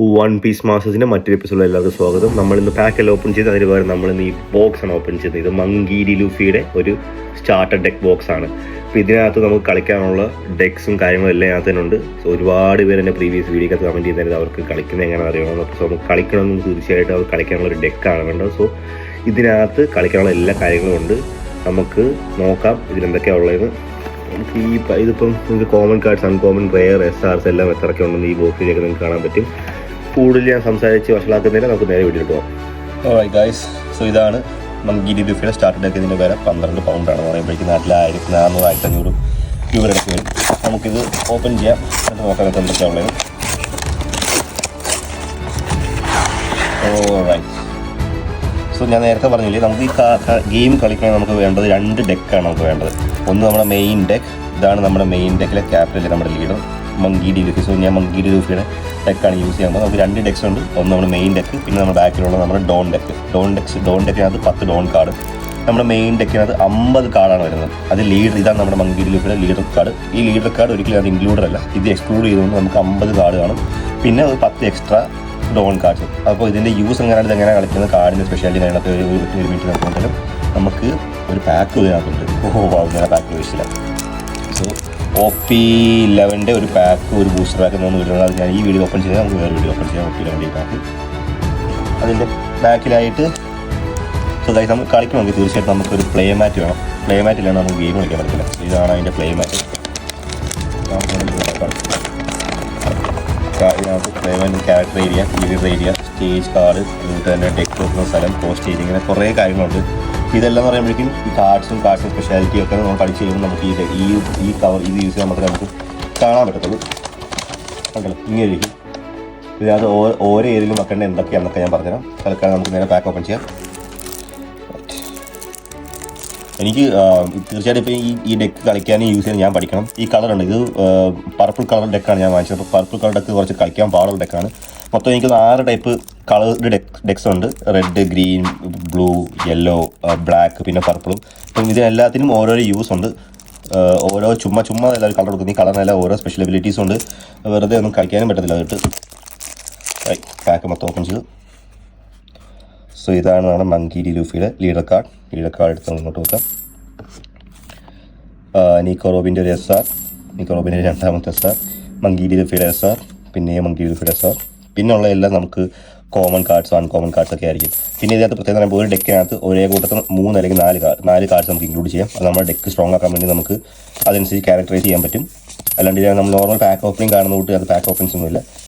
One piece മാസ്റ്റേഴ്സിൻ്റെ മറ്റൊരു എപ്പിസോഡിൽ എല്ലാവർക്കും സ്വാഗതം. നമ്മളിന്ന് പാക്കെല്ലാം ഓപ്പൺ ചെയ്ത് അതിന് പകരം നമ്മളിന്ന് ഈ ബോക്സാണ് ഓപ്പൺ ചെയ്തത്. ഇത് മങ്കീരി ലൂഫിയുടെ ഒരു സ്റ്റാർട്ടർ ഡെക്ക് ബോക്സ് ആണ്. അപ്പോൾ ഇതിനകത്ത് നമുക്ക് കളിക്കാനുള്ള ഡെക്സും കാര്യങ്ങളും എല്ലാം ഇതിനകത്ത് തന്നെ ഉണ്ട്. സോ ഒരുപാട് പേര് എൻ്റെ പ്രീവിയസ് വീഡിയോക്കകത്ത് കമൻറ്റ് ചെയ്തായിരുന്നു അവർക്ക് കളിക്കുന്നത് എങ്ങനെ അറിയണമെന്ന്. അപ്പോൾ നമുക്ക് കളിക്കണമെന്ന് തീർച്ചയായിട്ടും അവർ കളിക്കാനുള്ള ഒരു ഡെക്കാണ് വേണ്ടത്. സോ ഇതിനകത്ത് കളിക്കാനുള്ള എല്ലാ കാര്യങ്ങളും ഉണ്ട്. നമുക്ക് നോക്കാം ഇതിലെന്തൊക്കെയാണ് ഉള്ളതെന്ന്. നമുക്ക് ഇതിപ്പം നിങ്ങൾക്ക് common cards, uncommon, rare, SRs എല്ലാം എത്രയൊക്കെ ഉണ്ടെന്ന് ഈ ബോക്സിലേക്ക് നിങ്ങൾക്ക് കാണാൻ പറ്റും. കൂടുതൽ ഞാൻ സംസാരിച്ച് വഷളാക്കുന്നില്ല, നമുക്ക് നേരെ വീട്ടിൽ പോകാം. ഓൾറൈറ്റ് ഗൈസ്, സോ ഇതാണ് മങ്കീരി ലൂഫിയുടെ സ്റ്റാർട്ടർ ഡെക്ക്. ഇതിൻ്റെ വില 12 പൗണ്ടാണ് പറയുമ്പോഴേക്കും നാട്ടിൽ 1400-1500 രൂപ ഇടയ്ക്ക് വരും. നമുക്കിത് ഓപ്പൺ ചെയ്യാം, എന്നിട്ട് നോക്കാൻ എന്തൊക്കെയാണ് ഉള്ളത്. ഓൾറൈറ്റ്, സോ ഞാൻ നേരത്തെ പറഞ്ഞില്ലേ, നമുക്ക് ഈ ഗെയിം കളിക്കാൻ നമുക്ക് വേണ്ടത് 2 ഡെക്കാണ് നമുക്ക് വേണ്ടത്. ഒന്ന് നമ്മുടെ മെയിൻ ഡെക്ക്, ഇതാണ് നമ്മുടെ മെയിൻ ഡെക്കിലെ ക്യാപ്റ്റൻ, നമ്മുടെ ലീഡർ മങ്കീരി ലൂഫി. സോ ഞാൻ മങ്കീരി ലൂഫിയുടെ ഡെക്കാണ് യൂസ് ചെയ്യുമ്പോൾ നമുക്ക് 2 ഡെക്സ് ഉണ്ട്. ഒന്ന് നമ്മുടെ മെയിൻ ഡെക്ക്, പിന്നെ നമ്മുടെ ബാക്കിലുള്ള നമ്മുടെ ഡോൺ ഡെക്കിനകത്ത് 10 ഡോൺ കാർഡ്. നമ്മുടെ മെയിൻ ഡെക്കിനകത്ത് 50 കാർഡാണ് വരുന്നത്. അത് ലീഡർ, ഇതാണ് നമ്മുടെ മങ്കീരി ലൂഫിയുടെ ലീഡർ കാർഡ്. ഈ ലീഡർ കാർഡ് ഒരിക്കലും അത് ഇൻക്ലൂഡഡ് അല്ല, ഇത് എക്സ്ക്ലൂഡ് ചെയ്തുകൊണ്ട് നമുക്ക് 50 കാർഡ് കാണും. പിന്നെ ഒരു 10 എക്സ്ട്രാ ഡോൺ കാർഡ്സ്. അപ്പോൾ ഇതിൻ്റെ യൂസ് എങ്ങനെ കളിക്കുന്ന കാർഡിൻ്റെ സ്പെഷ്യാലിറ്റി അതിനകത്ത് ഒരു മിനിറ്റ് നോക്കുമ്പോഴത്തേനും നമുക്ക് ഒരു പാക്ക് ഇതിനകത്തുണ്ട്. അങ്ങനെ പാക്ക് വെച്ചില്ല. സോ OP11 ഒരു പാക്ക്, ഒരു ബൂസ്റ്റർ പാക്ക് എന്നൊന്ന് വരുന്നത്. അത് ഞാൻ ഈ വീഡിയോ ഓപ്പൺ ചെയ്താൽ നമുക്ക് വേറെ വീഡിയോ ഓപ്പൺ ചെയ്യാം. OP11 പാക്ക് അതിൻ്റെ ബാക്കിലായിട്ട്. സോ ഗൈസ്, നമുക്ക് കളിക്കണമെങ്കിൽ തീർച്ചയായിട്ടും നമുക്കൊരു പ്ലേ മാറ്റ് വേണം. പ്ലേ മാറ്റിലാണ് നമുക്ക് ഗെയിം കളിക്കാൻ പറ്റില്ല. ഇതാണ് അതിൻ്റെ പ്ലേ മാറ്റ്. ഇതിനകത്ത് play mat, character area, leader area, stage card, അതുകൊണ്ട് തന്നെ ഡെക്ക് വെക്കുന്ന സ്ഥലം, പോസ്റ്റേജ്, ഇങ്ങനെ കുറേ കാര്യങ്ങളുണ്ട്. ഇതെല്ലാം എന്ന് പറയുമ്പോഴേക്കും ഈ കാർഡ്സും സ്പെഷ്യാലിറ്റിയും ഒക്കെ നമ്മൾ കളിച്ച് കഴിയുമ്പോൾ നമുക്ക് ഈ കവർ ഇത് യൂസ് ചെയ്യാൻ മാത്രമേ നമുക്ക് കാണാൻ പറ്റത്തുള്ളൂ. കണ്ടല്ലോ, ഇങ്ങനെ ഇരിക്കും. ഇതിനകത്ത് ഓരോ ഏരിയയിലും വെക്കേണ്ട എന്തൊക്കെയാണെന്നൊക്കെ ഞാൻ പറഞ്ഞുതരാം. തൽക്കാലം നമുക്ക് നേരെ പാക്ക് ഓപ്പൺ ചെയ്യാം. എനിക്ക് തീർച്ചയായിട്ടും ഇപ്പോൾ ഈ ഡെക്ക് കളിക്കാനും യൂസ് ചെയ്യാൻ ഞാൻ പഠിക്കണം. ഈ കളറുണ്ട്, ഇത് പർപ്പിൾ കളർ ഡെക്കാണ് ഞാൻ വാങ്ങിച്ചത്. അപ്പോൾ പർപ്പിൾ കളർ ഡെക്ക് കുറച്ച് കളിക്കാൻ പാടുള്ള ഡെക്കാണ്. മൊത്തം എനിക്ക് 6 ടൈപ്പ് കളേർഡ് ഡെക്സ് ഉണ്ട്. Red, green, blue, yellow, black, പിന്നെ പർപ്പിളും. അപ്പം ഇതിനെല്ലാത്തിനും ഓരോരോ യൂസ് ഉണ്ട്. ഓരോ ചുമ്മാ എല്ലാവരും കളർ കൊടുക്കുന്ന ഈ കളറിനെല്ലാം ഓരോ സ്പെഷ്യൽ എബിലിറ്റീസ് ഉണ്ട്. വെറുതെ ഒന്നും കളിക്കാനും പറ്റത്തില്ല. അതിട്ട് പാക്ക് മൊത്തം ഓപ്പൺ ചെയ്തു. സോ ഇതാണ് നമ്മുടെ മങ്കീരി ലൂഫിയുടെ ലീഡർ കാർഡ് എടുത്ത് ഇങ്ങോട്ട് വെക്കാം. നിക്കോ റോബിൻ്റെ ഒരു SR, നിക്കോ റോബിൻ്റെ രണ്ടാമത്തെ SR, മങ്കീരി ലൂഫിയുടെ SR, പിന്നെ മങ്കീരി ലൂഫിയുടെ SR. പിന്നെ ഉള്ള എല്ലാം നമുക്ക് കോമൺ കാർഡ്സ്, അൺകോമൺ കാർഡ്സ് ഒക്കെ ആയിരിക്കും. പിന്നെ ഇതിനകത്ത് പ്രത്യേകം പറയുമ്പോൾ ഒരു ഡെക്കിനകത്ത് ഒരേ കൂട്ടത്തിൽ 3 അല്ലെങ്കിൽ 4 കാർഡ്സ് നമുക്ക് ഇൻക്ലൂഡ് ചെയ്യാം. അത് നമ്മുടെ ഡെക്ക് സ്ട്രോങ് ആക്കാൻ വേണ്ടി നമുക്ക് അതനുസരിച്ച് ക്യാരക്ടറൈസ് ചെയ്യാൻ പറ്റും. അല്ലാണ്ട് നമ്മൾ നോർമൽ പാക്ക് ഓപ്പണിംഗ് കാണുന്ന കൂട്ടി അത് പാക്ക് ഓപ്പണിങ്സ് ഒന്നുമില്ല.